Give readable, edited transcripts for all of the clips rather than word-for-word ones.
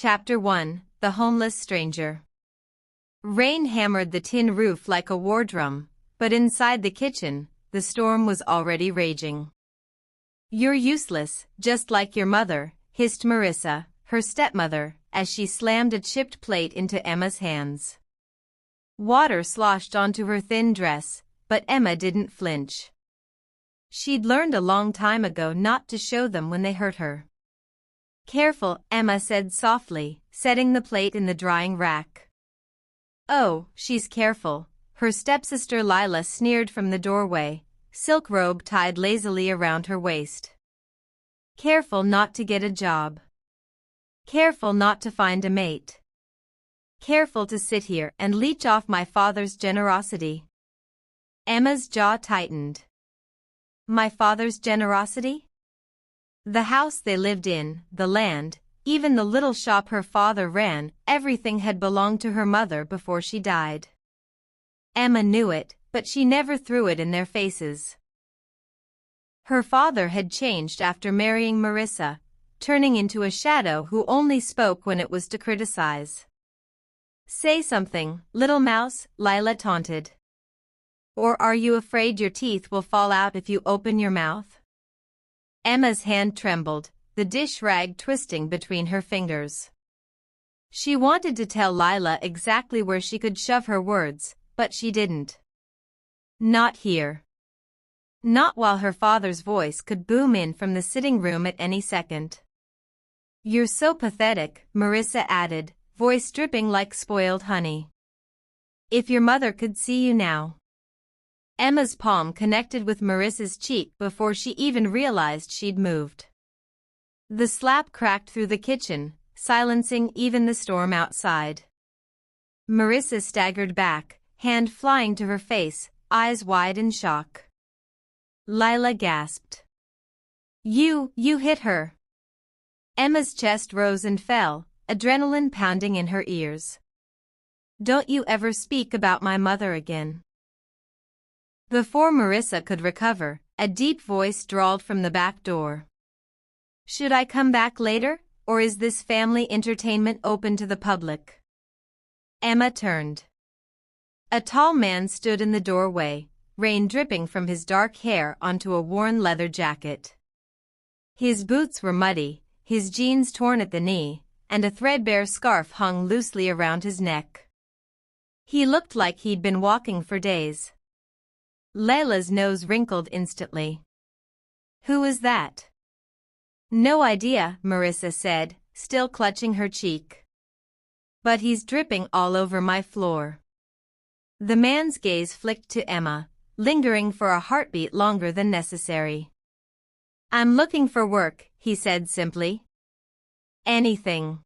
Chapter 1: The Homeless Stranger. Rain hammered the tin roof like a war drum, but inside the kitchen, the storm was already raging. "You're useless, just like your mother," hissed Marissa, her stepmother, as she slammed a chipped plate into Emma's hands. Water sloshed onto her thin dress, but Emma didn't flinch. She'd learned a long time ago not to show them when they hurt her. "Careful," Emma said softly, setting the plate in the drying rack. "Oh, she's careful," her stepsister Lila sneered from the doorway, silk robe tied lazily around her waist. "Careful not to get a job. Careful not to find a mate. Careful to sit here and leech off my father's generosity." Emma's jaw tightened. My father's generosity? The house they lived in, the land, even the little shop her father ran, everything had belonged to her mother before she died. Emma knew it, but she never threw it in their faces. Her father had changed after marrying Marissa, turning into a shadow who only spoke when it was to criticize. "Say something, little mouse," Lila taunted. "Or are you afraid your teeth will fall out if you open your mouth?" Emma's hand trembled, the dish rag twisting between her fingers. She wanted to tell Lila exactly where she could shove her words, but she didn't. Not here. Not while her father's voice could boom in from the sitting room at any second. "You're so pathetic," Marissa added, voice dripping like spoiled honey. "If your mother could see you now." Emma's palm connected with Marissa's cheek before she even realized she'd moved. The slap cracked through the kitchen, silencing even the storm outside. Marissa staggered back, hand flying to her face, eyes wide in shock. Lila gasped. You hit her." Emma's chest rose and fell, adrenaline pounding in her ears. "Don't you ever speak about my mother again." Before Marissa could recover, a deep voice drawled from the back door. "Should I come back later, or is this family entertainment open to the public?" Emma turned. A tall man stood in the doorway, rain dripping from his dark hair onto a worn leather jacket. His boots were muddy, his jeans torn at the knee, and a threadbare scarf hung loosely around his neck. He looked like he'd been walking for days. Lila's nose wrinkled instantly. "Who is that?" "No idea," Marissa said, still clutching her cheek. "But he's dripping all over my floor." The man's gaze flicked to Emma, lingering for a heartbeat longer than necessary. "I'm looking for work," he said simply. "Anything.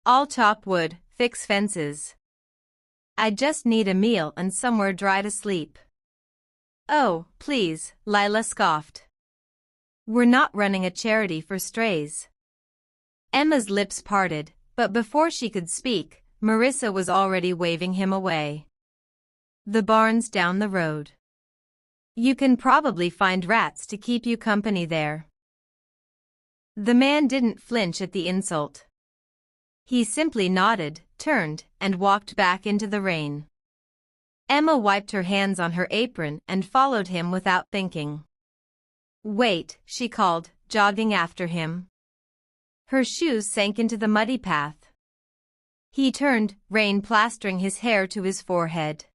I'll chop wood, fix fences. I just need a meal and somewhere dry to sleep." "Oh, please," Lila scoffed. "We're not running a charity for strays." Emma's lips parted, but before she could speak, Marissa was already waving him away. "The barn's down the road. You can probably find rats to keep you company there." The man didn't flinch at the insult. He simply nodded, turned, and walked back into the rain. Emma wiped her hands on her apron and followed him without thinking. "Wait," she called, jogging after him. Her shoes sank into the muddy path. He turned, rain plastering his hair to his forehead.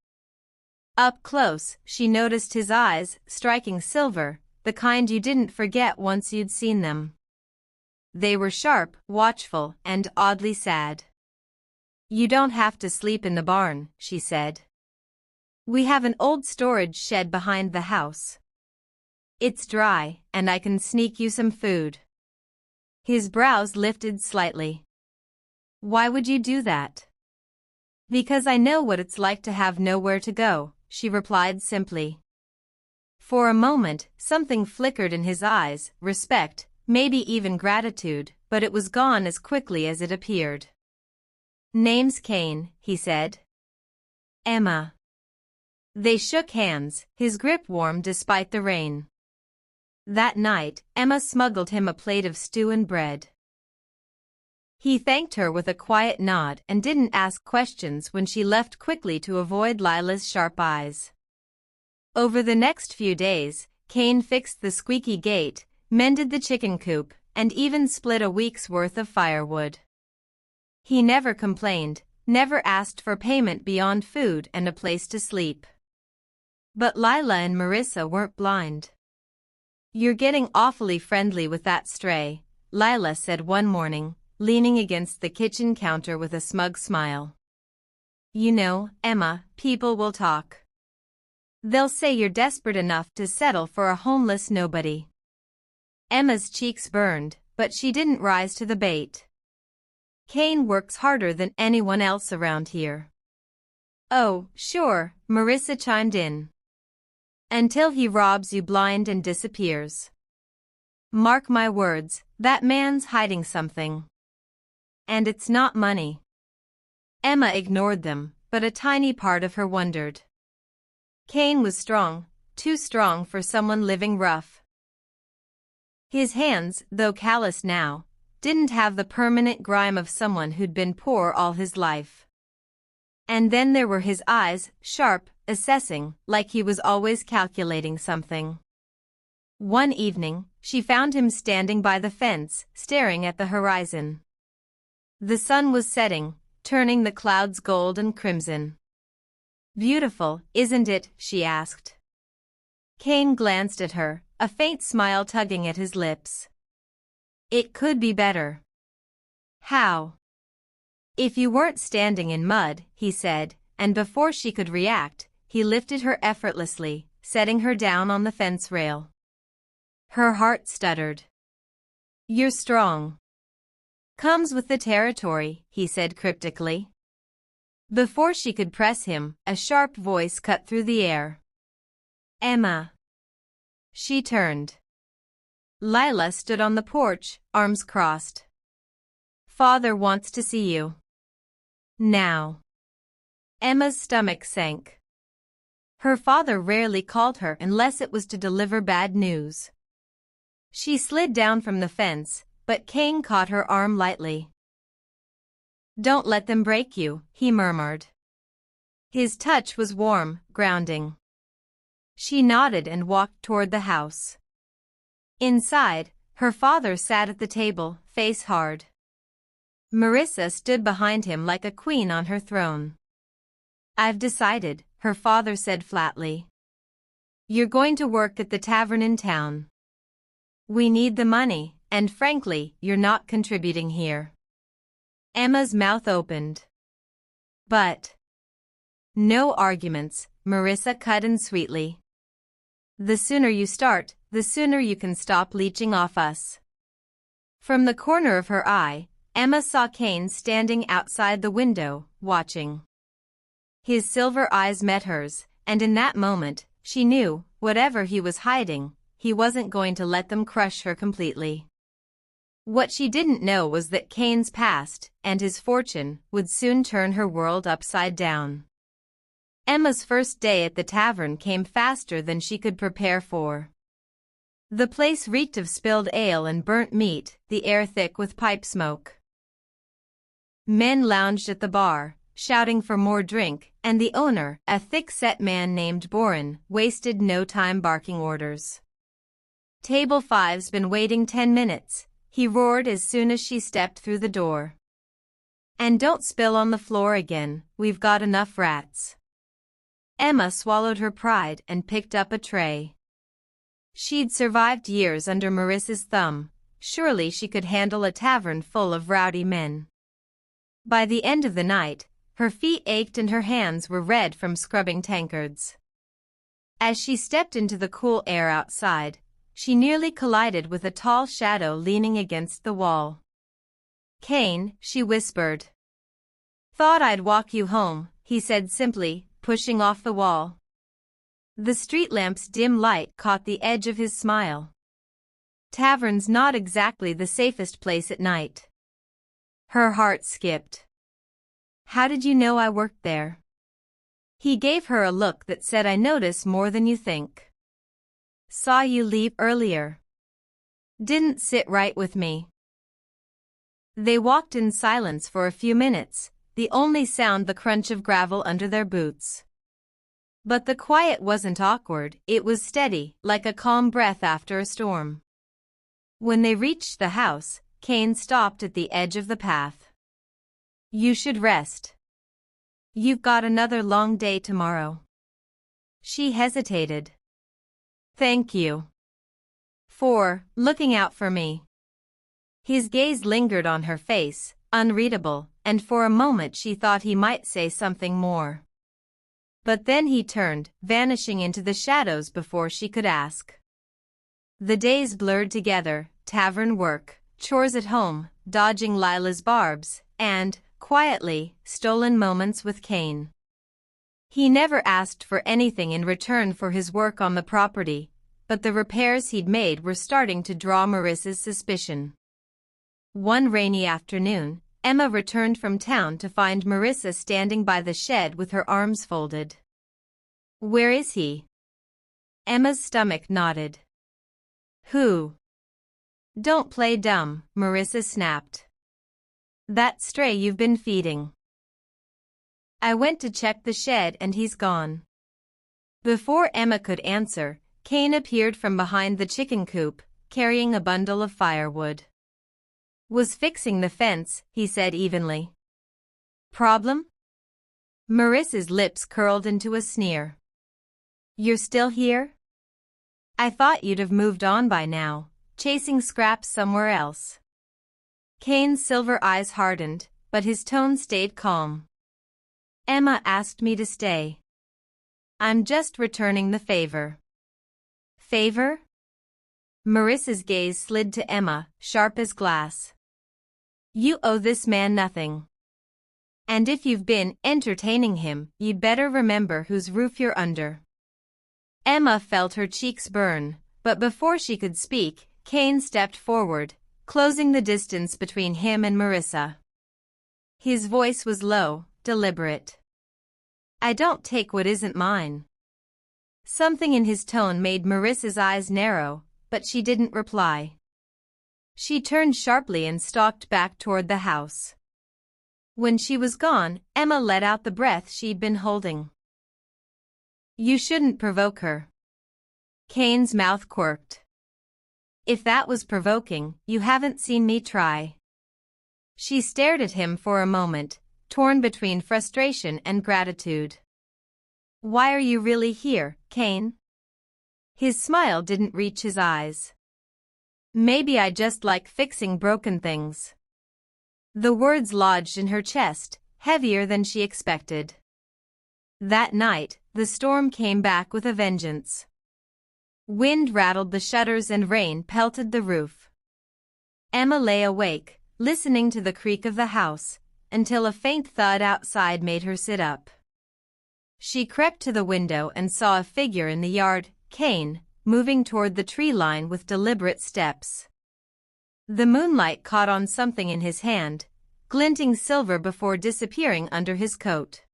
Up close, she noticed his eyes, striking silver, the kind you didn't forget once you'd seen them. They were sharp, watchful, and oddly sad. "You don't have to sleep in the barn," she said. "We have an old storage shed behind the house. It's dry, and I can sneak you some food." His brows lifted slightly. "Why would you do that?" "Because I know what it's like to have nowhere to go," she replied simply. For a moment, something flickered in his eyes, respect, maybe even gratitude, but it was gone as quickly as it appeared. "Name's Kane," he said. "Emma." They shook hands, his grip warm despite the rain. That night, Emma smuggled him a plate of stew and bread. He thanked her with a quiet nod and didn't ask questions when she left quickly to avoid Lila's sharp eyes. Over the next few days, Kane fixed the squeaky gate, mended the chicken coop, and even split a week's worth of firewood. He never complained, never asked for payment beyond food and a place to sleep. But Lila and Marissa weren't blind. "You're getting awfully friendly with that stray," Lila said one morning, leaning against the kitchen counter with a smug smile. "You know, Emma, people will talk. They'll say you're desperate enough to settle for a homeless nobody." Emma's cheeks burned, but she didn't rise to the bait. "Kane works harder than anyone else around here." "Oh, sure," Marissa chimed in. "Until he robs you blind and disappears. Mark my words, that man's hiding something. And it's not money." Emma ignored them, but a tiny part of her wondered. Kane was strong, too strong for someone living rough. His hands, though calloused now, didn't have the permanent grime of someone who'd been poor all his life. And then there were his eyes, sharp, assessing, like he was always calculating something. One evening, she found him standing by the fence, staring at the horizon. The sun was setting, turning the clouds gold and crimson. "Beautiful, isn't it?" she asked. Kane glanced at her, a faint smile tugging at his lips. "It could be better." "How?" "If you weren't standing in mud," he said, and before she could react, he lifted her effortlessly, setting her down on the fence rail. Her heart stuttered. "You're strong." "Comes with the territory," he said cryptically. Before she could press him, a sharp voice cut through the air. "Emma." She turned. Lila stood on the porch, arms crossed. "Father wants to see you." "Now." Emma's stomach sank. Her father rarely called her unless it was to deliver bad news. She slid down from the fence, but Kane caught her arm lightly. "Don't let them break you," he murmured. His touch was warm, grounding. She nodded and walked toward the house. Inside, her father sat at the table, face hard. Marissa stood behind him like a queen on her throne. "I've decided," her father said flatly. "You're going to work at the tavern in town. We need the money, and frankly, you're not contributing here." Emma's mouth opened. "But..." "No arguments," Marissa cut in sweetly. "The sooner you start, the sooner you can stop leeching off us." From the corner of her eye, Emma saw Kane standing outside the window, watching. His silver eyes met hers, and in that moment, she knew, whatever he was hiding, he wasn't going to let them crush her completely. What she didn't know was that Kane's past, and his fortune, would soon turn her world upside down. Emma's first day at the tavern came faster than she could prepare for. The place reeked of spilled ale and burnt meat, the air thick with pipe smoke. Men lounged at the bar, shouting for more drink, and the owner, a thick-set man named Boren, wasted no time barking orders. "Table 5's been waiting 10 minutes, he roared as soon as she stepped through the door. "And don't spill on the floor again, we've got enough rats." Emma swallowed her pride and picked up a tray. She'd survived years under Marissa's thumb, surely she could handle a tavern full of rowdy men. By the end of the night, her feet ached and her hands were red from scrubbing tankards. As she stepped into the cool air outside, she nearly collided with a tall shadow leaning against the wall. "Kane," she whispered. "Thought I'd walk you home," he said simply, pushing off the wall. The street lamp's dim light caught the edge of his smile. "Tavern's not exactly the safest place at night." Her heart skipped. "How did you know I worked there?" He gave her a look that said, "I notice more than you think." "Saw you leave earlier. Didn't sit right with me." They walked in silence for a few minutes, the only sound the crunch of gravel under their boots. But the quiet wasn't awkward, it was steady, like a calm breath after a storm. When they reached the house, Kane stopped at the edge of the path. "You should rest. You've got another long day tomorrow." She hesitated. "Thank you. For looking out for me." His gaze lingered on her face, unreadable, and for a moment she thought he might say something more. But then he turned, vanishing into the shadows before she could ask. The days blurred together, tavern work, chores at home, dodging Lila's barbs, and, quietly, stolen moments with Kane. He never asked for anything in return for his work on the property, but the repairs he'd made were starting to draw Marissa's suspicion. One rainy afternoon, Emma returned from town to find Marissa standing by the shed with her arms folded. "Where is he?" Emma's stomach knotted. "Who?" "Don't play dumb," Marissa snapped. "That stray you've been feeding." "I went to check the shed and he's gone." Before Emma could answer, Kane appeared from behind the chicken coop, carrying a bundle of firewood. "Was fixing the fence," he said evenly. "Problem?" Marissa's lips curled into a sneer. "You're still here? I thought you'd have moved on by now, chasing scraps somewhere else." Kane's silver eyes hardened, but his tone stayed calm. "Emma asked me to stay. I'm just returning the favor." "Favor?" Marissa's gaze slid to Emma, sharp as glass. "You owe this man nothing. And if you've been entertaining him, you'd better remember whose roof you're under." Emma felt her cheeks burn, but before she could speak, Kane stepped forward, closing the distance between him and Marissa. His voice was low, deliberate. "I don't take what isn't mine." Something in his tone made Marissa's eyes narrow, but she didn't reply. She turned sharply and stalked back toward the house. When she was gone, Emma let out the breath she'd been holding. "You shouldn't provoke her." Kane's mouth quirked. "If that was provoking, you haven't seen me try." She stared at him for a moment, torn between frustration and gratitude. "Why are you really here, Kane?" His smile didn't reach his eyes. "Maybe I just like fixing broken things." The words lodged in her chest, heavier than she expected. That night, the storm came back with a vengeance. Wind rattled the shutters and rain pelted the roof. Emma lay awake, listening to the creak of the house, until a faint thud outside made her sit up. She crept to the window and saw a figure in the yard, Kane, moving toward the tree line with deliberate steps. The moonlight caught on something in his hand, glinting silver before disappearing under his coat.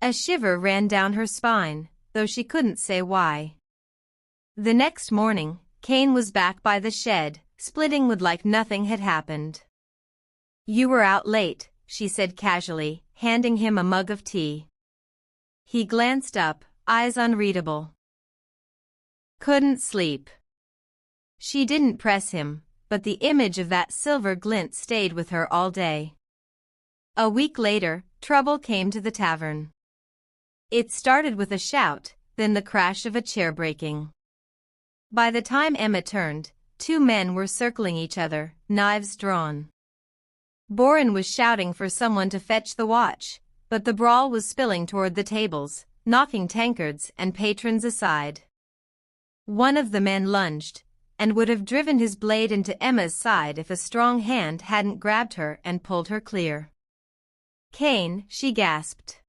A shiver ran down her spine, though she couldn't say why. The next morning, Kane was back by the shed, splitting wood like nothing had happened. "You were out late," she said casually, handing him a mug of tea. He glanced up, eyes unreadable. "Couldn't sleep." She didn't press him, but the image of that silver glint stayed with her all day. A week later, trouble came to the tavern. It started with a shout, then the crash of a chair breaking. By the time Emma turned, two men were circling each other, knives drawn. Boren was shouting for someone to fetch the watch, but the brawl was spilling toward the tables, knocking tankards and patrons aside. One of the men lunged, and would have driven his blade into Emma's side if a strong hand hadn't grabbed her and pulled her clear. "Kane," she gasped.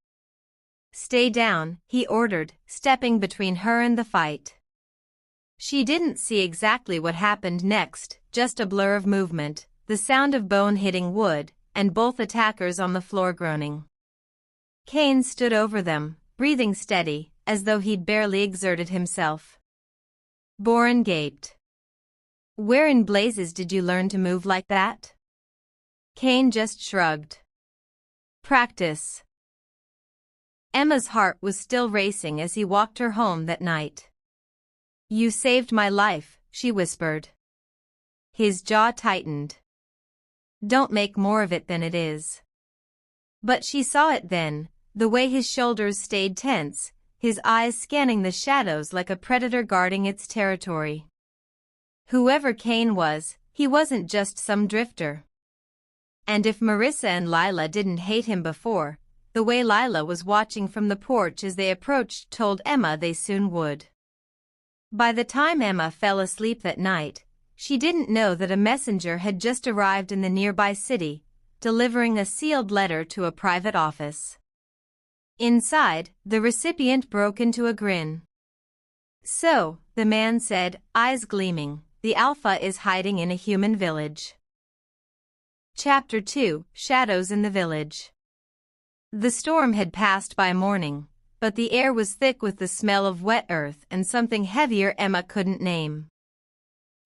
"Stay down," he ordered, stepping between her and the fight. She didn't see exactly what happened next, just a blur of movement, the sound of bone hitting wood, and both attackers on the floor groaning. Kane stood over them, breathing steady, as though he'd barely exerted himself. Boren gaped. "Where in blazes did you learn to move like that?" Kane just shrugged. Practice. Emma's heart was still racing as he walked her home that night. You saved my life, she whispered. His jaw tightened. Don't make more of it than it is. But she saw it then, the way his shoulders stayed tense, his eyes scanning the shadows like a predator guarding its territory. Whoever Kane was, he wasn't just some drifter. And if Marissa and Lila didn't hate him before, the way Lila was watching from the porch as they approached told Emma they soon would. By the time Emma fell asleep that night, she didn't know that a messenger had just arrived in the nearby city, delivering a sealed letter to a private office. Inside, the recipient broke into a grin. So, the man said, eyes gleaming, the Alpha is hiding in a human village. Chapter 2, Shadows in the Village. The storm had passed by morning, but the air was thick with the smell of wet earth and something heavier Emma couldn't name.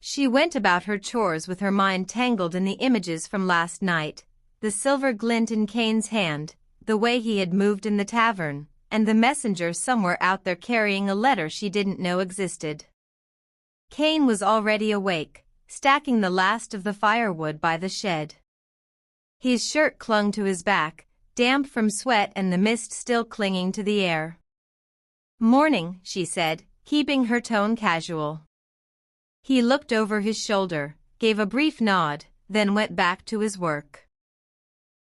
She went about her chores with her mind tangled in the images from last night, the silver glint in Kane's hand, the way he had moved in the tavern, and the messenger somewhere out there carrying a letter she didn't know existed. Kane was already awake, stacking the last of the firewood by the shed. His shirt clung to his back, damp from sweat and the mist still clinging to the air. Morning, she said, keeping her tone casual. He looked over his shoulder, gave a brief nod, then went back to his work.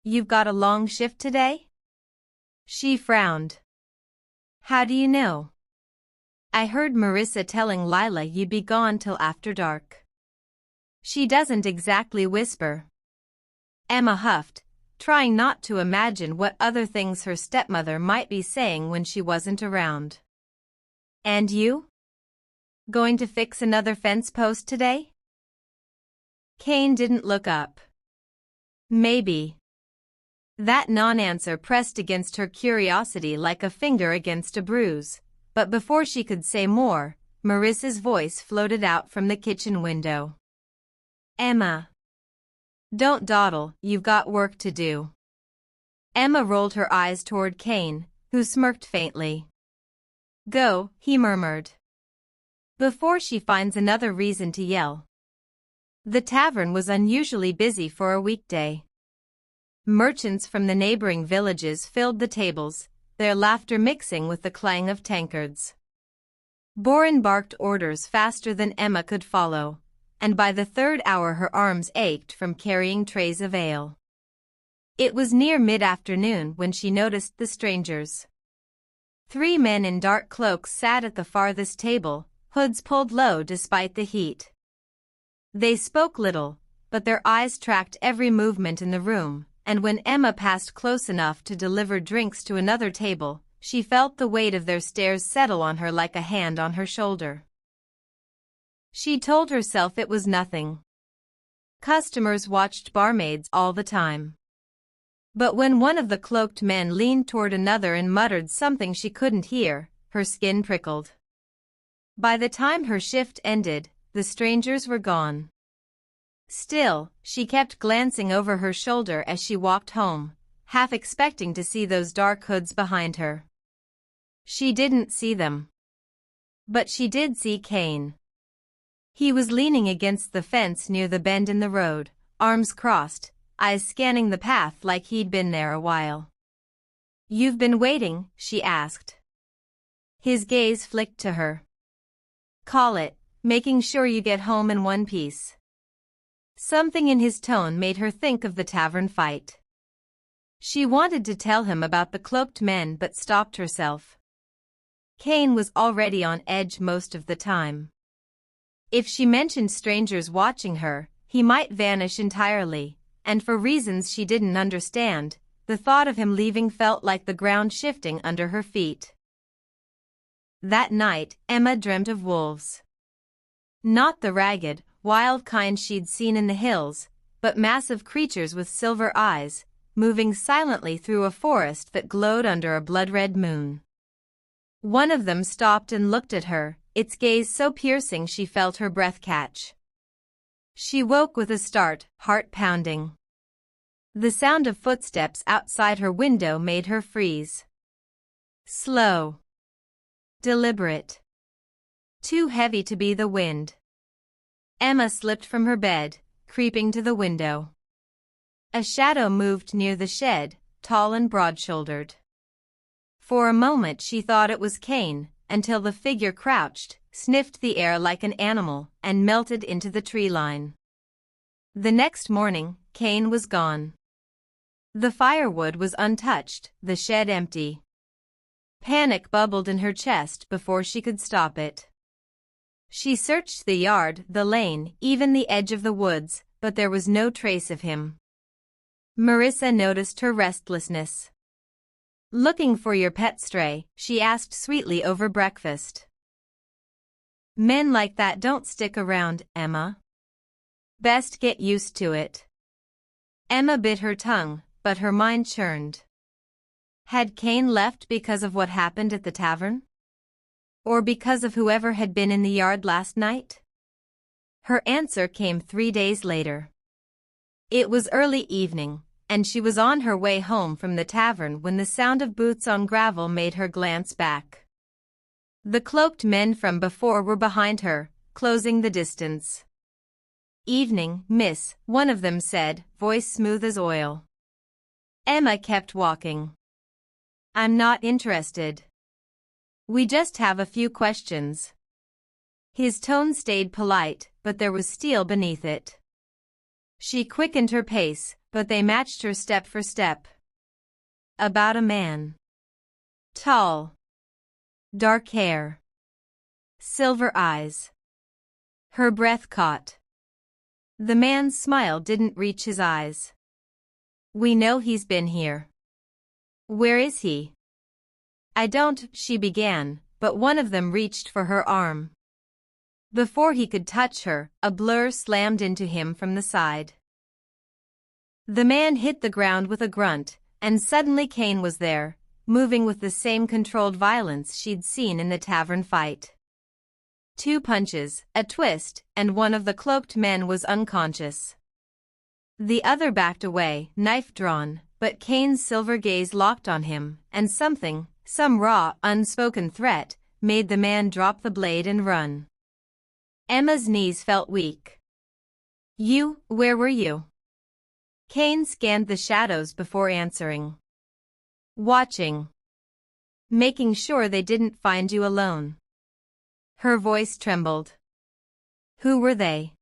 You've got a long shift today? She frowned. How do you know? I heard Marissa telling Lila you'd be gone till after dark. She doesn't exactly whisper. Emma huffed, trying not to imagine what other things her stepmother might be saying when she wasn't around. And you? Going to fix another fence post today? Kane didn't look up. Maybe. That non-answer pressed against her curiosity like a finger against a bruise, but before she could say more, Marissa's voice floated out from the kitchen window. Emma. Don't dawdle, you've got work to do. Emma rolled her eyes toward Kane, who smirked faintly. Go, he murmured. Before she finds another reason to yell. The tavern was unusually busy for a weekday. Merchants from the neighboring villages filled the tables, their laughter mixing with the clang of tankards. Boren barked orders faster than Emma could follow, and by the third hour her arms ached from carrying trays of ale. It was near mid-afternoon when she noticed the strangers. 3 men in dark cloaks sat at the farthest table, hoods pulled low despite the heat. They spoke little, but their eyes tracked every movement in the room, and when Emma passed close enough to deliver drinks to another table, she felt the weight of their stares settle on her like a hand on her shoulder. She told herself it was nothing. Customers watched barmaids all the time. But when one of the cloaked men leaned toward another and muttered something she couldn't hear, her skin prickled. By the time her shift ended, the strangers were gone. Still, she kept glancing over her shoulder as she walked home, half expecting to see those dark hoods behind her. She didn't see them. But she did see Kane. He was leaning against the fence near the bend in the road, arms crossed, eyes scanning the path like he'd been there a while. You've been waiting, she asked. His gaze flicked to her. Call it, making sure you get home in one piece. Something in his tone made her think of the tavern fight. She wanted to tell him about the cloaked men but stopped herself. Kane was already on edge most of the time. If she mentioned strangers watching her, he might vanish entirely, and for reasons she didn't understand, the thought of him leaving felt like the ground shifting under her feet. That night, Emma dreamt of wolves. Not the ragged, wild kind she'd seen in the hills, but massive creatures with silver eyes, moving silently through a forest that glowed under a blood-red moon. One of them stopped and looked at her, its gaze so piercing she felt her breath catch. She woke with a start, heart pounding. The sound of footsteps outside her window made her freeze. Slow. Deliberate. Too heavy to be the wind. Emma slipped from her bed, creeping to the window. A shadow moved near the shed, tall and broad-shouldered. For a moment she thought it was Kane, until the figure crouched, sniffed the air like an animal, and melted into the tree line. The next morning, Kane was gone. The firewood was untouched, the shed empty. Panic bubbled in her chest before she could stop it. She searched the yard, the lane, even the edge of the woods, but there was no trace of him. Marissa noticed her restlessness. "Looking for your pet stray?" she asked sweetly over breakfast. "Men like that don't stick around, Emma. Best get used to it." Emma bit her tongue, but her mind churned. Had Kane left because of what happened at the tavern? Or because of whoever had been in the yard last night? Her answer came 3 days later. It was early evening, and she was on her way home from the tavern when the sound of boots on gravel made her glance back. The cloaked men from before were behind her, closing the distance. "Evening, miss," one of them said, voice smooth as oil. Emma kept walking. "I'm not interested. We just have a few questions." His tone stayed polite, but there was steel beneath it. She quickened her pace, but they matched her step for step. "About a man. Tall. Dark hair. Silver eyes." Her breath caught. The man's smile didn't reach his eyes. "We know he's been here." "Where is he?" "I don't," she began, but one of them reached for her arm. Before he could touch her, a blur slammed into him from the side. The man hit the ground with a grunt, and suddenly Kane was there, moving with the same controlled violence she'd seen in the tavern fight. 2 punches, a twist, and one of the cloaked men was unconscious. The other backed away, knife drawn, but Kane's silver gaze locked on him, and some raw, unspoken threat, made the man drop the blade and run. Emma's knees felt weak. Where were you?" Kane scanned the shadows before answering. "Watching. Making sure they didn't find you alone." Her voice trembled. "Who were they?"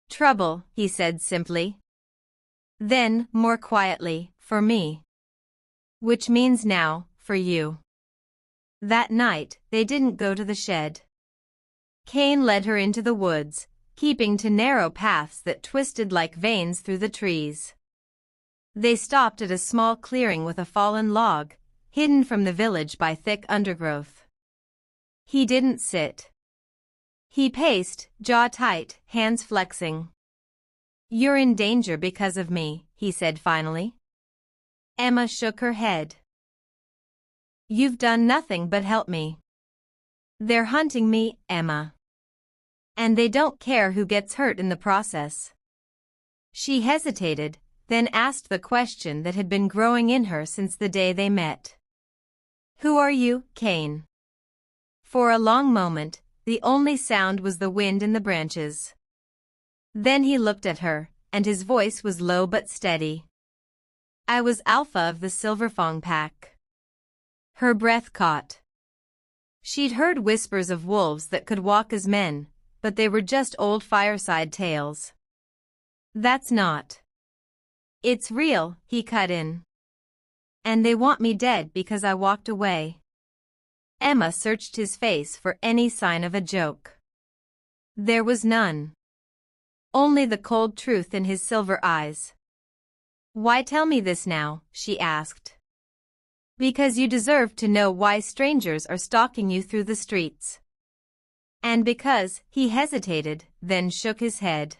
"Trouble," he said simply. Then, more quietly, "For me. Which means now, for you." That night, they didn't go to the shed. Kane led her into the woods, keeping to narrow paths that twisted like veins through the trees. They stopped at a small clearing with a fallen log, hidden from the village by thick undergrowth. He didn't sit. He paced, jaw tight, hands flexing. "You're in danger because of me," he said finally. Emma shook her head. "You've done nothing but help me." "They're hunting me, Emma. And they don't care who gets hurt in the process." She hesitated, then asked the question that had been growing in her since the day they met. "Who are you, Kane?" For a long moment, the only sound was the wind in the branches. Then he looked at her, and his voice was low but steady. "I was Alpha of the Silver Fang pack." Her breath caught. She'd heard whispers of wolves that could walk as men, but they were just old fireside tales. "That's not." "It's real," he cut in. "And they want me dead because I walked away." Emma searched his face for any sign of a joke. There was none. Only the cold truth in his silver eyes. "Why tell me this now?" she asked. "Because you deserve to know why strangers are stalking you through the streets." And because, he hesitated, then shook his head.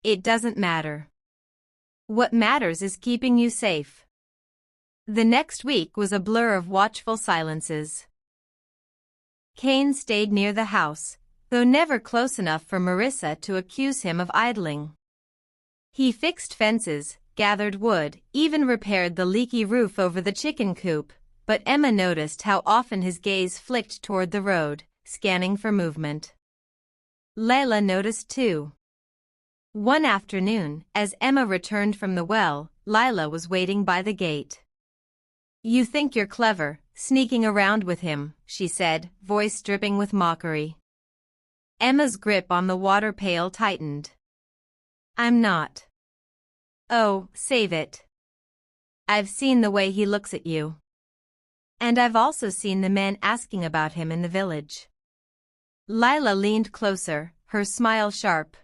"It doesn't matter. What matters is keeping you safe." The next week was a blur of watchful silences. Kane stayed near the house, though never close enough for Marissa to accuse him of idling. He fixed fences, gathered wood, even repaired the leaky roof over the chicken coop, but Emma noticed how often his gaze flicked toward the road, scanning for movement. Layla noticed too. One afternoon, as Emma returned from the well, Lila was waiting by the gate. "You think you're clever, sneaking around with him," she said, voice dripping with mockery. Emma's grip on the water pail tightened. "I'm not." "Oh, save it. I've seen the way he looks at you. And I've also seen the men asking about him in the village." Lila leaned closer, her smile sharp.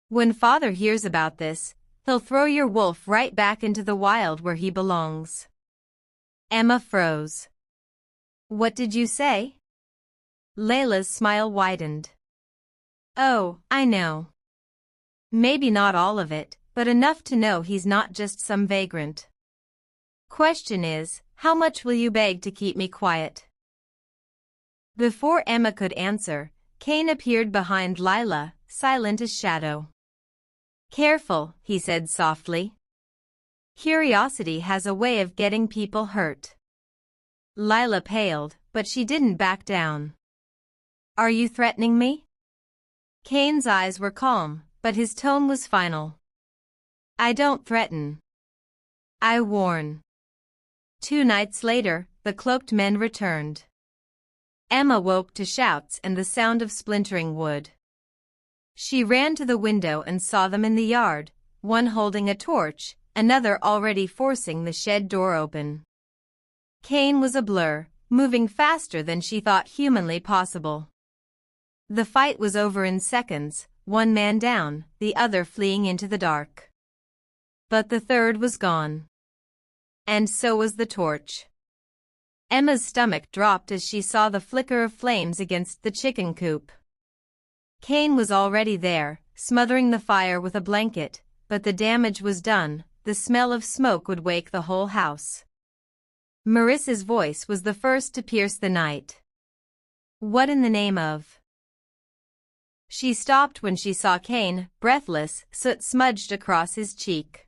"When Father hears about this, he'll throw your wolf right back into the wild where he belongs." Emma froze. "What did you say?" Layla's smile widened. "Oh, I know. Maybe not all of it, but enough to know he's not just some vagrant. Question is, how much will you beg to keep me quiet?" Before Emma could answer, Kane appeared behind Lila, silent as shadow. "Careful," he said softly. "Curiosity has a way of getting people hurt." Lila paled, but she didn't back down. "Are you threatening me?" Kane's eyes were calm, but his tone was final. "I don't threaten. I warn." 2 nights later, the cloaked men returned. Emma woke to shouts and the sound of splintering wood. She ran to the window and saw them in the yard, one holding a torch, another already forcing the shed door open. Kane was a blur, moving faster than she thought humanly possible. The fight was over in seconds, one man down, the other fleeing into the dark. But the third was gone. And so was the torch. Emma's stomach dropped as she saw the flicker of flames against the chicken coop. Kane was already there, smothering the fire with a blanket, but the damage was done. The smell of smoke would wake the whole house. Marissa's voice was the first to pierce the night. "What in the name of?" She stopped when she saw Kane, breathless, soot smudged across his cheek.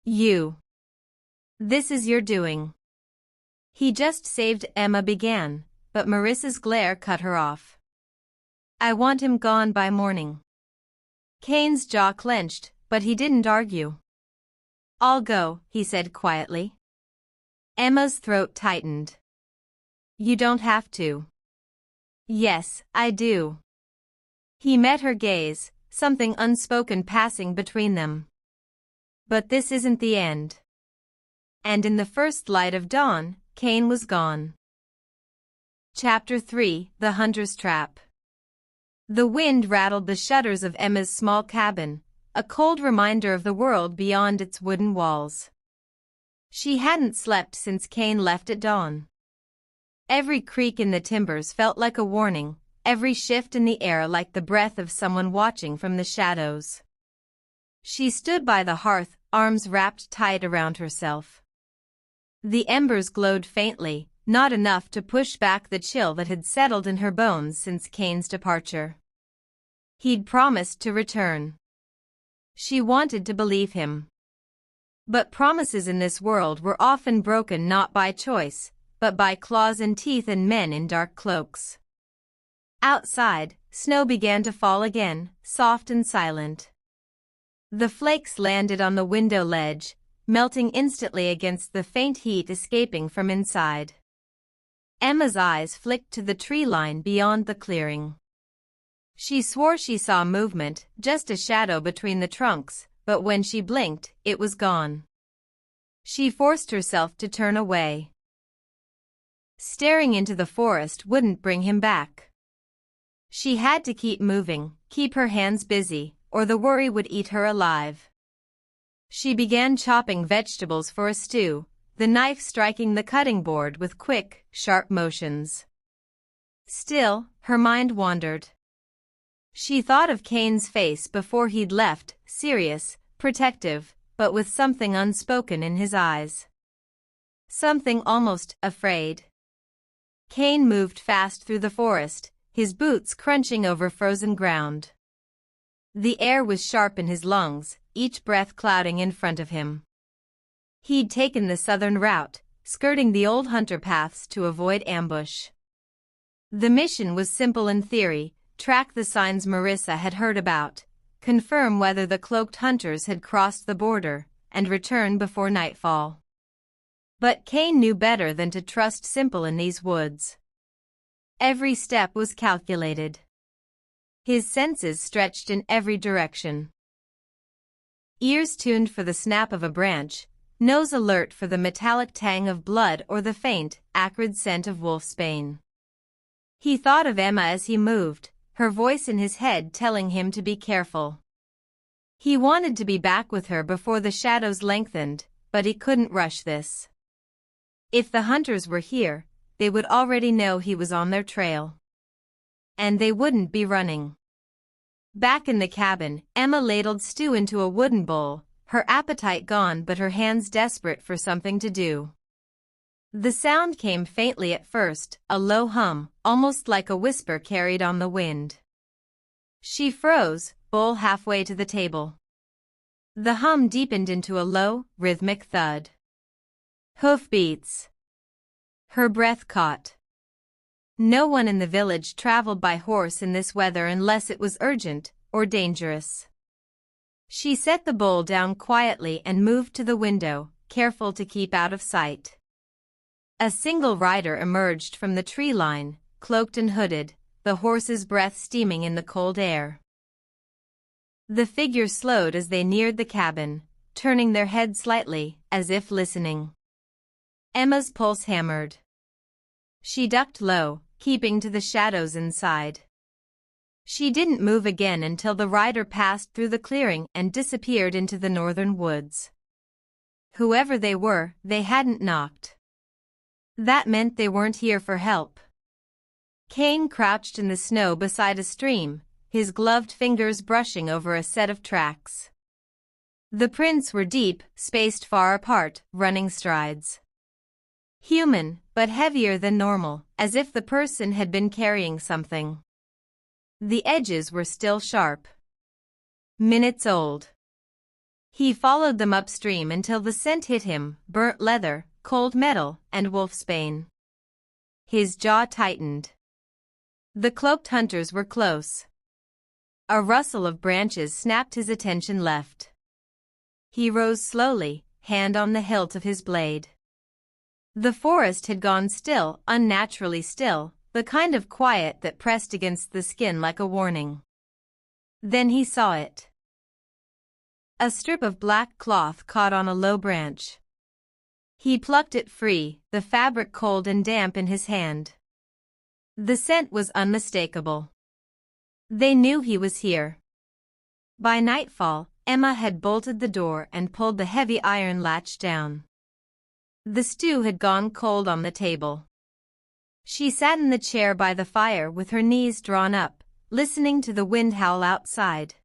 "You. This is your doing." "He just saved," Emma began, but Marissa's glare cut her off. "I want him gone by morning." Kane's jaw clenched, but he didn't argue. "I'll go," he said quietly. Emma's throat tightened. "You don't have to." "Yes, I do." He met her gaze, something unspoken passing between them. "But this isn't the end." And in the first light of dawn, Kane was gone. Chapter 3: The Hunter's Trap. The wind rattled the shutters of Emma's small cabin, a cold reminder of the world beyond its wooden walls. She hadn't slept since Kane left at dawn. Every creak in the timbers felt like a warning, every shift in the air like the breath of someone watching from the shadows. She stood by the hearth, arms wrapped tight around herself. The embers glowed faintly, not enough to push back the chill that had settled in her bones since Kane's departure. He'd promised to return. She wanted to believe him. But promises in this world were often broken not by choice, but by claws and teeth and men in dark cloaks. Outside, snow began to fall again, soft and silent. The flakes landed on the window ledge, melting instantly against the faint heat escaping from inside. Emma's eyes flicked to the tree line beyond the clearing. She swore she saw movement, just a shadow between the trunks, but when she blinked, it was gone. She forced herself to turn away. Staring into the forest wouldn't bring him back. She had to keep moving, keep her hands busy, or the worry would eat her alive. She began chopping vegetables for a stew, the knife striking the cutting board with quick, sharp motions. Still, her mind wandered. She thought of Kane's face before he'd left, serious, protective, but with something unspoken in his eyes. Something almost afraid. Kane moved fast through the forest, his boots crunching over frozen ground. The air was sharp in his lungs, each breath clouding in front of him. He'd taken the southern route, skirting the old hunter paths to avoid ambush. The mission was simple in theory: track the signs Marissa had heard about, confirm whether the cloaked hunters had crossed the border, and return before nightfall. But Kane knew better than to trust Simple in these woods. Every step was calculated. His senses stretched in every direction. Ears tuned for the snap of a branch, nose alert for the metallic tang of blood or the faint, acrid scent of wolfsbane. He thought of Emma as he moved, her voice in his head telling him to be careful. He wanted to be back with her before the shadows lengthened, but he couldn't rush this. If the hunters were here, they would already know he was on their trail. And they wouldn't be running. Back in the cabin, Emma ladled stew into a wooden bowl, her appetite gone but her hands desperate for something to do. The sound came faintly at first, a low hum, almost like a whisper carried on the wind. She froze, bowl halfway to the table. The hum deepened into a low, rhythmic thud. Hoofbeats. Her breath caught. No one in the village traveled by horse in this weather unless it was urgent or dangerous. She set the bowl down quietly and moved to the window, careful to keep out of sight. A single rider emerged from the tree line, cloaked and hooded, the horse's breath steaming in the cold air. The figure slowed as they neared the cabin, turning their heads slightly, as if listening. Emma's pulse hammered. She ducked low, keeping to the shadows inside. She didn't move again until the rider passed through the clearing and disappeared into the northern woods. Whoever they were, they hadn't knocked. That meant they weren't here for help. Kane crouched in the snow beside a stream, his gloved fingers brushing over a set of tracks. The prints were deep, spaced far apart, running strides. Human, but heavier than normal, as if the person had been carrying something. The edges were still sharp. Minutes old. He followed them upstream until the scent hit him: burnt leather, cold metal, and wolfsbane. His jaw tightened. The cloaked hunters were close. A rustle of branches snapped his attention left. He rose slowly, hand on the hilt of his blade. The forest had gone still, unnaturally still, the kind of quiet that pressed against the skin like a warning. Then he saw it. A strip of black cloth caught on a low branch. He plucked it free, the fabric cold and damp in his hand. The scent was unmistakable. They knew he was here. By nightfall, Emma had bolted the door and pulled the heavy iron latch down. The stew had gone cold on the table. She sat in the chair by the fire with her knees drawn up, listening to the wind howl outside.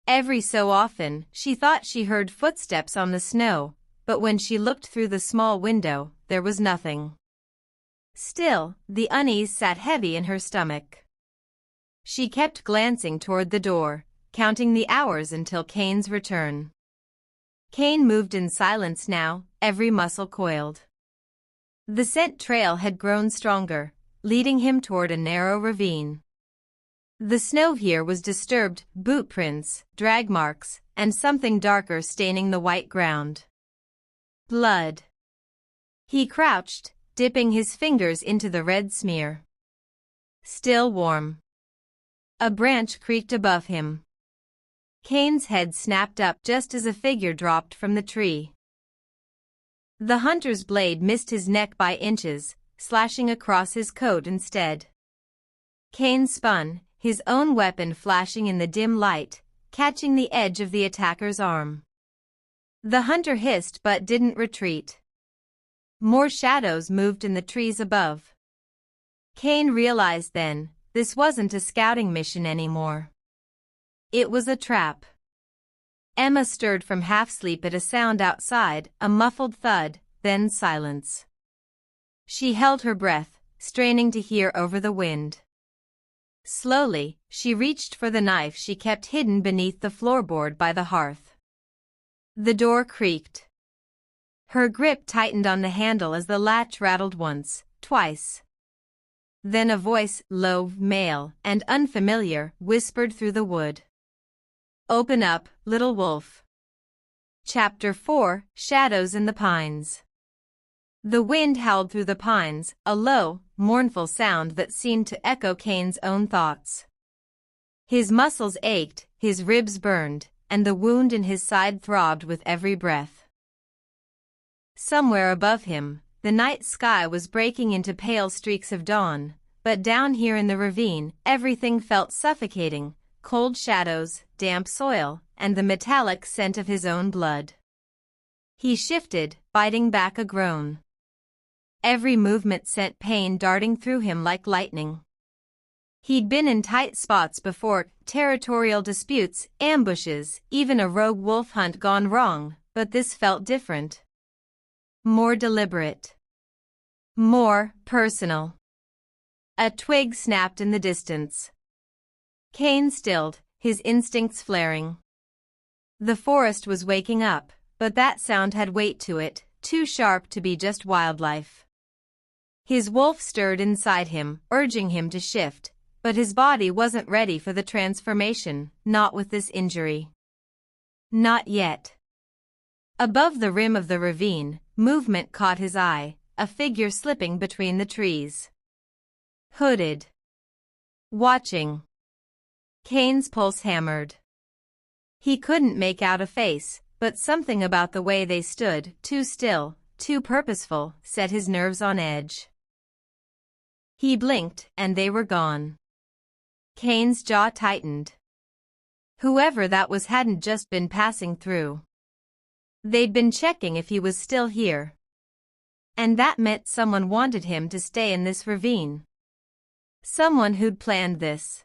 Every so often, she thought she heard footsteps on the snow, but when she looked through the small window, there was nothing. Still, the unease sat heavy in her stomach. She kept glancing toward the door, counting the hours until Kane's return. Kane moved in silence now, every muscle coiled. The scent trail had grown stronger, leading him toward a narrow ravine. The snow here was disturbed, boot prints, drag marks, and something darker staining the white ground. Blood. He crouched, dipping his fingers into the red smear. Still warm. A branch creaked above him. Kane's head snapped up just as a figure dropped from the tree. The hunter's blade missed his neck by inches, slashing across his coat instead. Kane spun, his own weapon flashing in the dim light, catching the edge of the attacker's arm. The hunter hissed but didn't retreat. More shadows moved in the trees above. Kane realized then, this wasn't a scouting mission anymore. It was a trap. Emma stirred from half-sleep at a sound outside, a muffled thud, then silence. She held her breath, straining to hear over the wind. Slowly, she reached for the knife she kept hidden beneath the floorboard by the hearth. The door creaked. Her grip tightened on the handle as the latch rattled once, twice. Then a voice, low, male, and unfamiliar, whispered through the wood. "Open up, little wolf." Chapter 4, Shadows in the Pines. The wind howled through the pines, a low, mournful sound that seemed to echo Kane's own thoughts. His muscles ached, his ribs burned, and the wound in his side throbbed with every breath. Somewhere above him, the night sky was breaking into pale streaks of dawn, but down here in the ravine, everything felt suffocating: cold shadows, damp soil, and the metallic scent of his own blood. He shifted, biting back a groan. Every movement sent pain darting through him like lightning. He'd been in tight spots before: territorial disputes, ambushes, even a rogue wolf hunt gone wrong, but this felt different. More deliberate. More personal. A twig snapped in the distance. Kane stilled, his instincts flaring. The forest was waking up, but that sound had weight to it, too sharp to be just wildlife. His wolf stirred inside him, urging him to shift, but his body wasn't ready for the transformation, not with this injury. Not yet. Above the rim of the ravine, movement caught his eye, a figure slipping between the trees. Hooded. Watching. Kane's pulse hammered. He couldn't make out a face, but something about the way they stood, too still, too purposeful, set his nerves on edge. He blinked, and they were gone. Kane's jaw tightened. Whoever that was hadn't just been passing through. They'd been checking if he was still here. And that meant someone wanted him to stay in this ravine. Someone who'd planned this.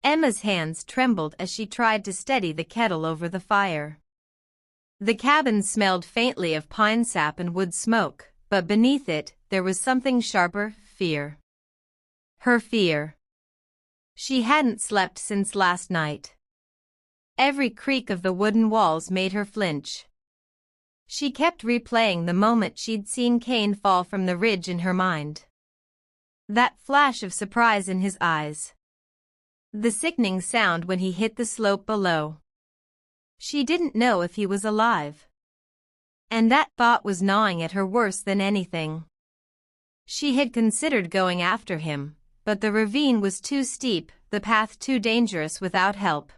Emma's hands trembled as she tried to steady the kettle over the fire. The cabin smelled faintly of pine sap and wood smoke, but beneath it, there was something sharper: fear. Her fear. She hadn't slept since last night. Every creak of the wooden walls made her flinch. She kept replaying the moment she'd seen Kane fall from the ridge in her mind. That flash of surprise in his eyes. The sickening sound when he hit the slope below. She didn't know if he was alive. And that thought was gnawing at her worse than anything. She had considered going after him, but the ravine was too steep, the path too dangerous without help.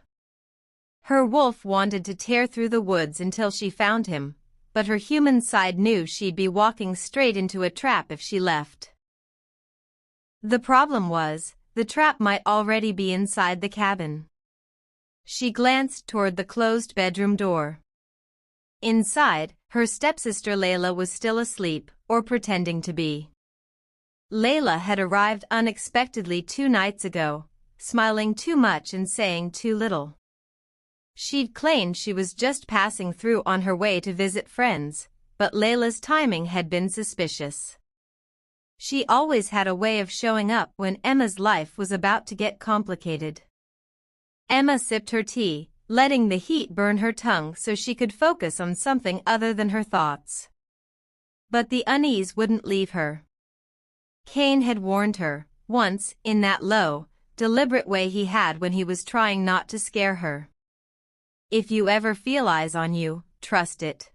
Her wolf wanted to tear through the woods until she found him, but her human side knew she'd be walking straight into a trap if she left. The problem was, the trap might already be inside the cabin. She glanced toward the closed bedroom door. Inside, her stepsister Layla was still asleep, or pretending to be. Layla had arrived unexpectedly 2 nights ago, smiling too much and saying too little. She'd claimed she was just passing through on her way to visit friends, but Layla's timing had been suspicious. She always had a way of showing up when Emma's life was about to get complicated. Emma sipped her tea, letting the heat burn her tongue so she could focus on something other than her thoughts. But the unease wouldn't leave her. Kane had warned her, once, in that low, deliberate way he had when he was trying not to scare her. If you ever feel eyes on you, trust it.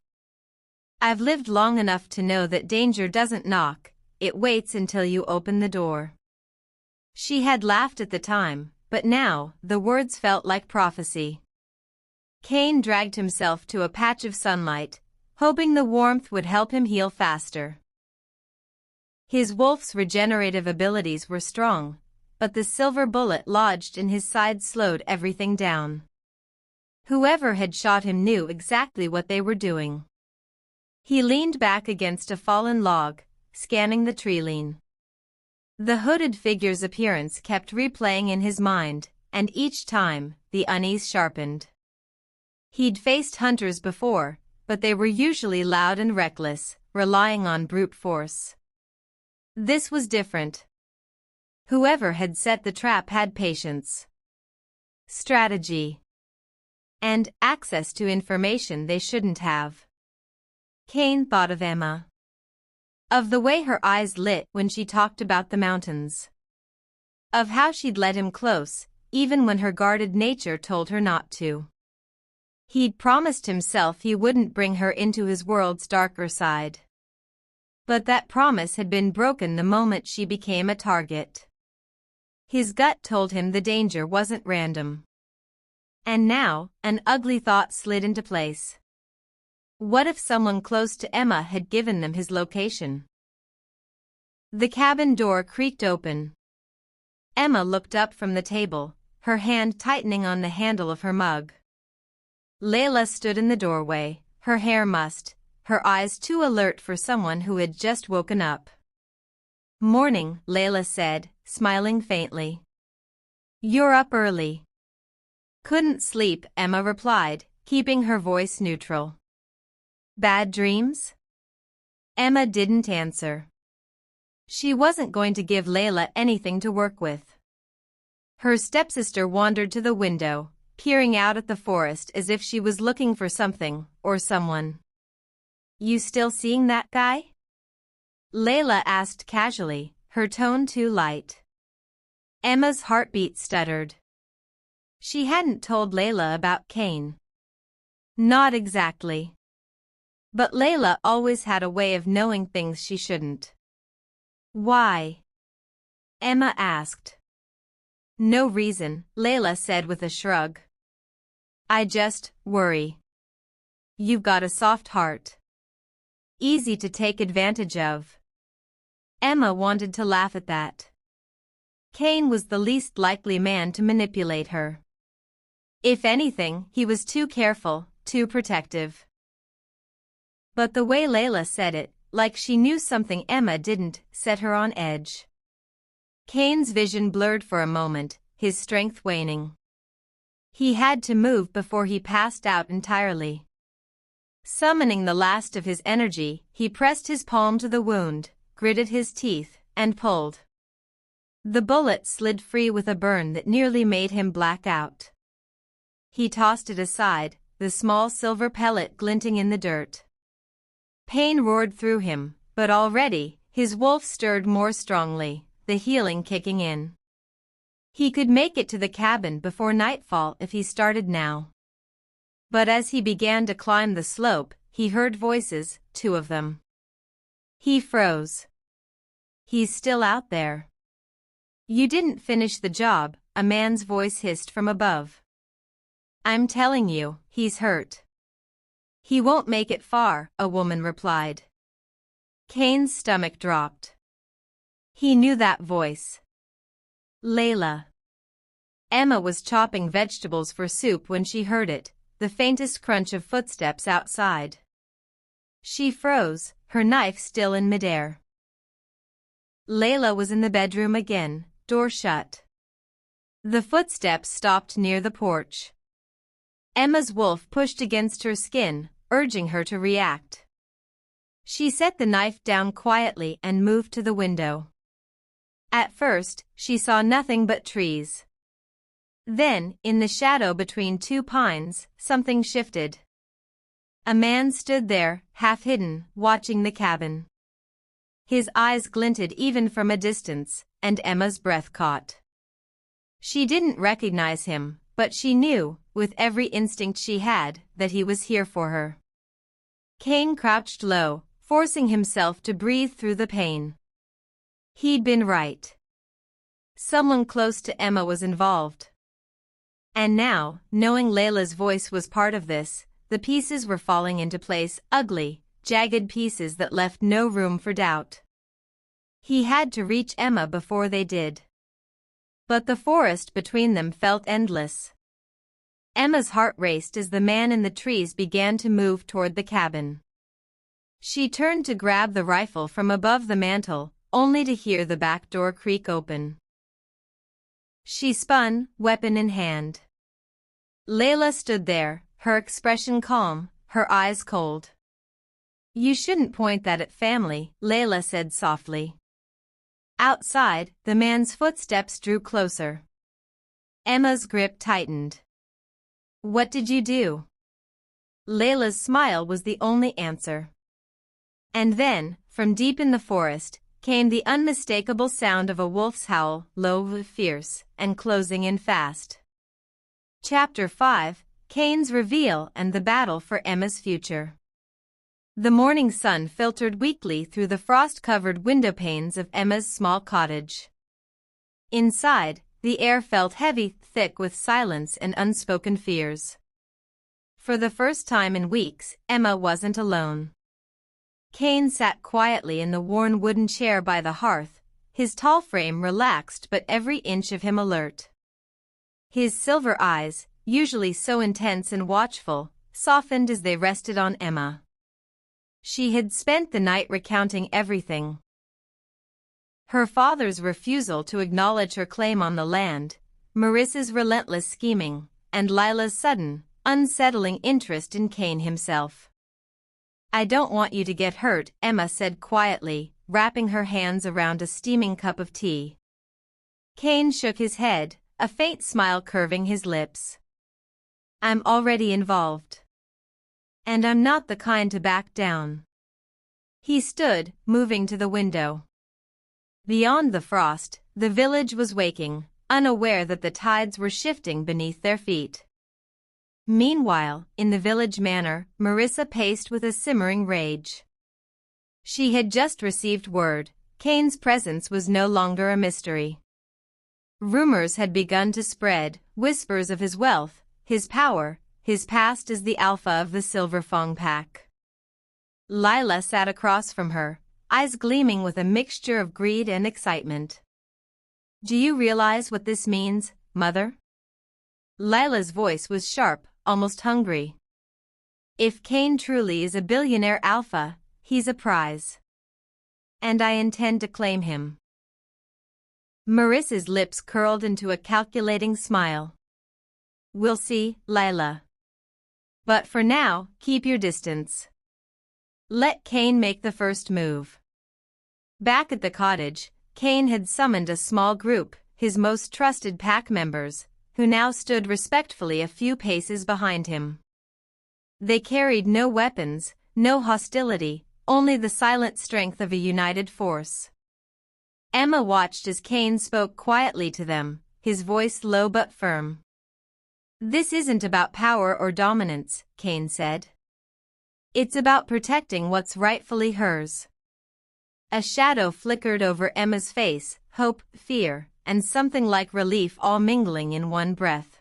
I've lived long enough to know that danger doesn't knock, it waits until you open the door. She had laughed at the time, but now, the words felt like prophecy. Kane dragged himself to a patch of sunlight, hoping the warmth would help him heal faster. His wolf's regenerative abilities were strong, but the silver bullet lodged in his side slowed everything down. Whoever had shot him knew exactly what they were doing. He leaned back against a fallen log, scanning the tree-line. The hooded figure's appearance kept replaying in his mind, and each time, the unease sharpened. He'd faced hunters before, but they were usually loud and reckless, relying on brute force. This was different. Whoever had set the trap had patience. Strategy. and access to information they shouldn't have. Kane thought of Emma. Of the way her eyes lit when she talked about the mountains. Of how she'd let him close, even when her guarded nature told her not to. He'd promised himself he wouldn't bring her into his world's darker side. But that promise had been broken the moment she became a target. His gut told him the danger wasn't random. And now, an ugly thought slid into place. What if someone close to Emma had given them his location? The cabin door creaked open. Emma looked up from the table, her hand tightening on the handle of her mug. Layla stood in the doorway, her hair mussed, her eyes too alert for someone who had just woken up. "Morning," Layla said, smiling faintly. "You're up early." "Couldn't sleep," Emma replied, keeping her voice neutral. "Bad dreams?" Emma didn't answer. She wasn't going to give Layla anything to work with. Her stepsister wandered to the window, peering out at the forest as if she was looking for something, or someone. "You still seeing that guy?" Layla asked casually, her tone too light. Emma's heartbeat stuttered. She hadn't told Layla about Kane. Not exactly. But Layla always had a way of knowing things she shouldn't. "Why?" Emma asked. "No reason," Layla said with a shrug. "I just worry. You've got a soft heart. Easy to take advantage of." Emma wanted to laugh at that. Kane was the least likely man to manipulate her. If anything, he was too careful, too protective. But the way Layla said it, like she knew something Emma didn't, set her on edge. Kane's vision blurred for a moment, his strength waning. He had to move before he passed out entirely. Summoning the last of his energy, he pressed his palm to the wound, gritted his teeth, and pulled. The bullet slid free with a burn that nearly made him black out. He tossed it aside, the small silver pellet glinting in the dirt. Pain roared through him, but already, his wolf stirred more strongly, the healing kicking in. He could make it to the cabin before nightfall if he started now. But as he began to climb the slope, he heard voices, 2 of them. He froze. "He's still out there." "You didn't finish the job," a man's voice hissed from above. "I'm telling you, he's hurt." "He won't make it far," a woman replied. Kane's stomach dropped. He knew that voice. Layla. Emma was chopping vegetables for soup when she heard it, the faintest crunch of footsteps outside. She froze, her knife still in midair. Layla was in the bedroom again, door shut. The footsteps stopped near the porch. Emma's wolf pushed against her skin, urging her to react. She set the knife down quietly and moved to the window. At first, she saw nothing but trees. Then, in the shadow between 2 pines, something shifted. A man stood there, half hidden, watching the cabin. His eyes glinted even from a distance, and Emma's breath caught. She didn't recognize him, but she knew, with every instinct she had, that he was here for her. Kane crouched low, forcing himself to breathe through the pain. He'd been right. Someone close to Emma was involved. And now, knowing Layla's voice was part of this, the pieces were falling into place, ugly, jagged pieces that left no room for doubt. He had to reach Emma before they did. But the forest between them felt endless. Emma's heart raced as the man in the trees began to move toward the cabin. She turned to grab the rifle from above the mantel, only to hear the back door creak open. She spun, weapon in hand. Layla stood there, her expression calm, her eyes cold. "You shouldn't point that at family," Layla said softly. Outside, the man's footsteps drew closer. Emma's grip tightened. What did you do? Layla's smile was the only answer. And then, from deep in the forest, came the unmistakable sound of a wolf's howl, low, fierce, and closing in fast. Chapter 5, Kane's Reveal and the Battle for Emma's Future. The morning sun filtered weakly through the frost-covered windowpanes of Emma's small cottage. Inside, the air felt heavy, thick with silence and unspoken fears. For the first time in weeks, Emma wasn't alone. Kane sat quietly in the worn wooden chair by the hearth, his tall frame relaxed but every inch of him alert. His silver eyes, usually so intense and watchful, softened as they rested on Emma. She had spent the night recounting everything. Her father's refusal to acknowledge her claim on the land, Marissa's relentless scheming, and Lila's sudden, unsettling interest in Kane himself. "I don't want you to get hurt," Emma said quietly, wrapping her hands around a steaming cup of tea. Kane shook his head, a faint smile curving his lips. "I'm already involved. And I'm not the kind to back down." He stood, moving to the window. Beyond the frost, the village was waking, unaware that the tides were shifting beneath their feet. Meanwhile, in the village manor, Marissa paced with a simmering rage. She had just received word, Kane's presence was no longer a mystery. Rumors had begun to spread, whispers of his wealth, his power, his past as the alpha of the Silver Fang pack. Lila sat across from her, eyes gleaming with a mixture of greed and excitement. "Do you realize what this means, Mother?" Lila's voice was sharp, almost hungry. "If Kane truly is a billionaire alpha, he's a prize. And I intend to claim him." Marissa's lips curled into a calculating smile. "We'll see, Lila. But for now, keep your distance. Let Kane make the first move." Back at the cottage, Kane had summoned a small group, his most trusted pack members, who now stood respectfully a few paces behind him. They carried no weapons, no hostility, only the silent strength of a united force. Emma watched as Kane spoke quietly to them, his voice low but firm. "This isn't about power or dominance," Kane said. "It's about protecting what's rightfully hers." A shadow flickered over Emma's face, hope, fear, and something like relief all mingling in one breath.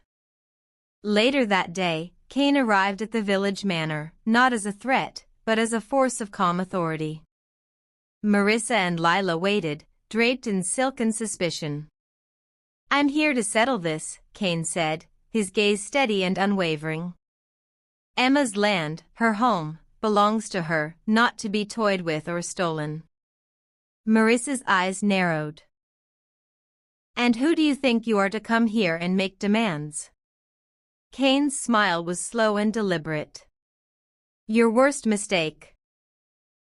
Later that day, Kane arrived at the village manor, not as a threat, but as a force of calm authority. Marissa and Lila waited, draped in silk and suspicion. "I'm here to settle this," Kane said, his gaze steady and unwavering. "Emma's land, her home, belongs to her, not to be toyed with or stolen." Marissa's eyes narrowed. "And who do you think you are to come here and make demands?" Kane's smile was slow and deliberate. "Your worst mistake."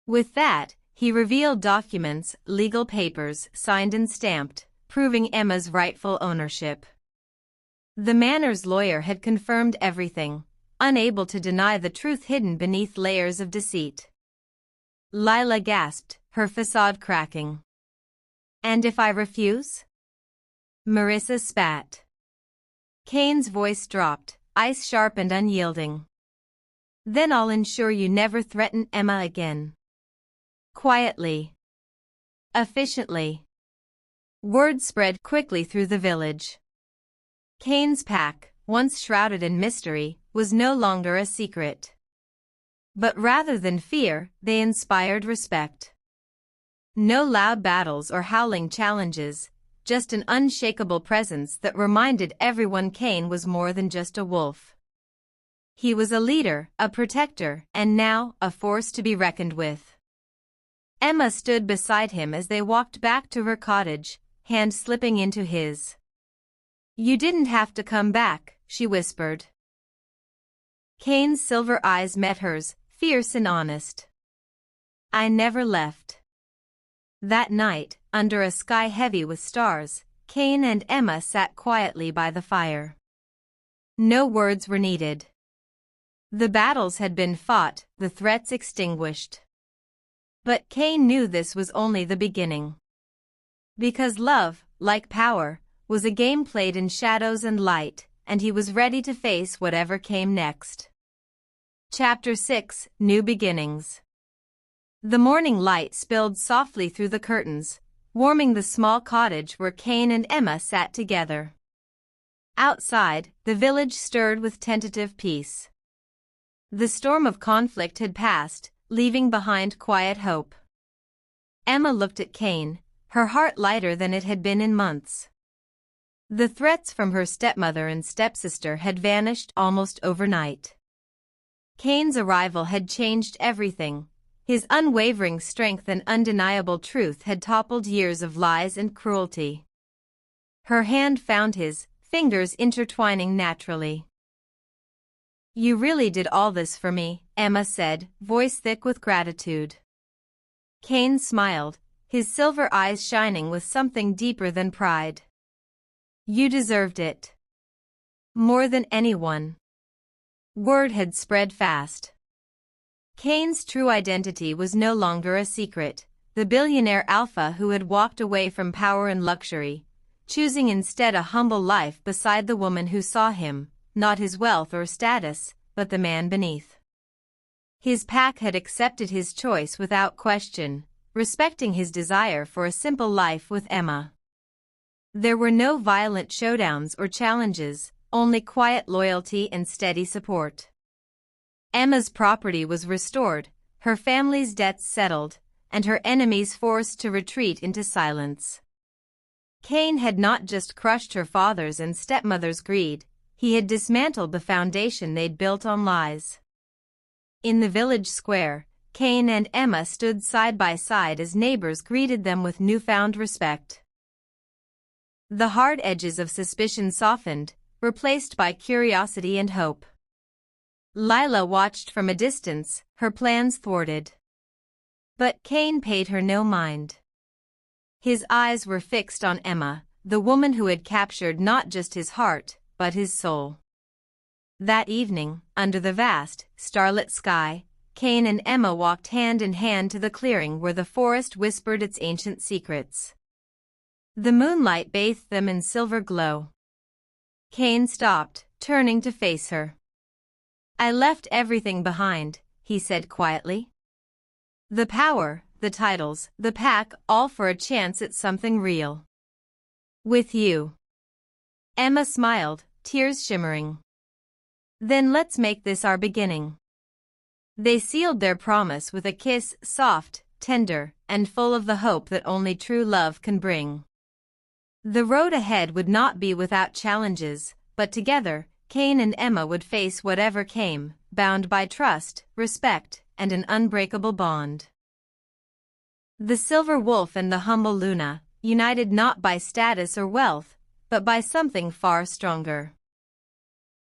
With that, he revealed documents, legal papers, signed and stamped, proving Emma's rightful ownership. The manor's lawyer had confirmed everything, unable to deny the truth hidden beneath layers of deceit. Lila gasped, her facade cracking. "And if I refuse?" Marissa spat. Kane's voice dropped, ice-sharp and unyielding. "Then I'll ensure you never threaten Emma again." Quietly. Efficiently. Word spread quickly through the village. Kane's pack, once shrouded in mystery, was no longer a secret. But rather than fear, they inspired respect. No loud battles or howling challenges, just an unshakable presence that reminded everyone Kane was more than just a wolf. He was a leader, a protector, and now, a force to be reckoned with. Emma stood beside him as they walked back to her cottage, hand slipping into his. "You didn't have to come back," she whispered. Kane's silver eyes met hers, fierce and honest. "I never left." That night, under a sky heavy with stars, Kane and Emma sat quietly by the fire. No words were needed. The battles had been fought, the threats extinguished. But Kane knew this was only the beginning. Because love, like power, was a game played in shadows and light, and he was ready to face whatever came next. Chapter 6: New Beginnings. The morning light spilled softly through the curtains, warming the small cottage where Kane and Emma sat together. Outside, the village stirred with tentative peace. The storm of conflict had passed, leaving behind quiet hope. Emma looked at Kane, her heart lighter than it had been in months. The threats from her stepmother and stepsister had vanished almost overnight. Kane's arrival had changed everything. His unwavering strength and undeniable truth had toppled years of lies and cruelty. Her hand found his, fingers intertwining naturally. "You really did all this for me," Emma said, voice thick with gratitude. Kane smiled, his silver eyes shining with something deeper than pride. "You deserved it. More than anyone." Word had spread fast. Kane's true identity was no longer a secret, the billionaire alpha who had walked away from power and luxury, choosing instead a humble life beside the woman who saw him, not his wealth or status, but the man beneath. His pack had accepted his choice without question, respecting his desire for a simple life with Emma. There were no violent showdowns or challenges, only quiet loyalty and steady support. Emma's property was restored, her family's debts settled, and her enemies forced to retreat into silence. Kane had not just crushed her father's and stepmother's greed, he had dismantled the foundation they'd built on lies. In the village square, Kane and Emma stood side by side as neighbors greeted them with newfound respect. The hard edges of suspicion softened, replaced by curiosity and hope. Lila watched from a distance, her plans thwarted. But Kane paid her no mind. His eyes were fixed on Emma, the woman who had captured not just his heart, but his soul. That evening, under the vast, starlit sky, Kane and Emma walked hand in hand to the clearing where the forest whispered its ancient secrets. The moonlight bathed them in silver glow. Kane stopped, turning to face her. "I left everything behind," he said quietly. "The power, the titles, the pack, all for a chance at something real. With you." Emma smiled, tears shimmering. "Then let's make this our beginning." They sealed their promise with a kiss, soft, tender, and full of the hope that only true love can bring. The road ahead would not be without challenges, but together, Kane and Emma would face whatever came, bound by trust, respect, and an unbreakable bond. The Silver Wolf and the humble Luna, united not by status or wealth, but by something far stronger.